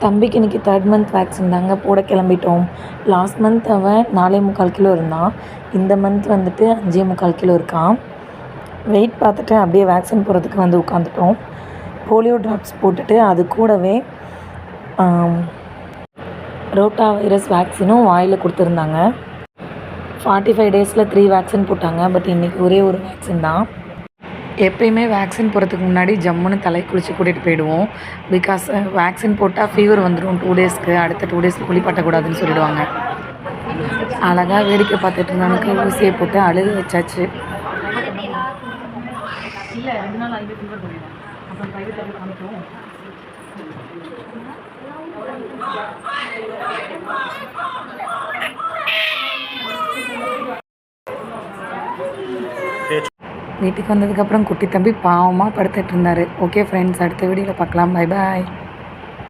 தம்பிக்கு இன்றைக்கி 3rd month vaccine தாங்க போட கிளம்பிட்டோம். லாஸ்ட் மந்த் அவன் 4.25 கிலோ இருந்தான். இந்த மந்த் வந்துட்டு 5.25 கிலோ இருக்கான். வெயிட் பார்த்துட்டு அப்படியே வேக்சின் போடுறதுக்கு வந்து உட்காந்துட்டோம். போலியோ ட்ராப்ஸ் போட்டுட்டு அது கூடவே ரோட்டா வைரஸ் வேக்சினும் வாயில் கொடுத்துருந்தாங்க. 45 டேஸில் 3 வேக்சின் போட்டாங்க. பட் இன்றைக்கி ஒரே ஒரு வேக்சின் தான். எப்பயுமே வேக்சின் போடுறதுக்கு முன்னாடி ஜம்முன்னு தலை குளித்து கூட்டிகிட்டு போயிடுவோம். பிகாஸ் வேக்சின் போட்டால் ஃபீவர் வந்துடும் 2 டேஸ்க்கு. அடுத்த 2 டேஸ்க்கு குளிப்பாட்டக்கூடாதுன்னு சொல்லிடுவாங்க. அழகாக வேடிக்கை பார்த்துட்டு இருந்தவனுக்கு ஊசியை போட்டு அழுக வச்சாச்சு. வீட்டுக்கு வந்ததுக்கப்புறம் குட்டி தம்பி பாவமாக படுத்துட்டு இருந்தார். ஓகே ஃப்ரெண்ட்ஸ், அடுத்த வீடியோவில் பார்க்கலாம். Bye bye.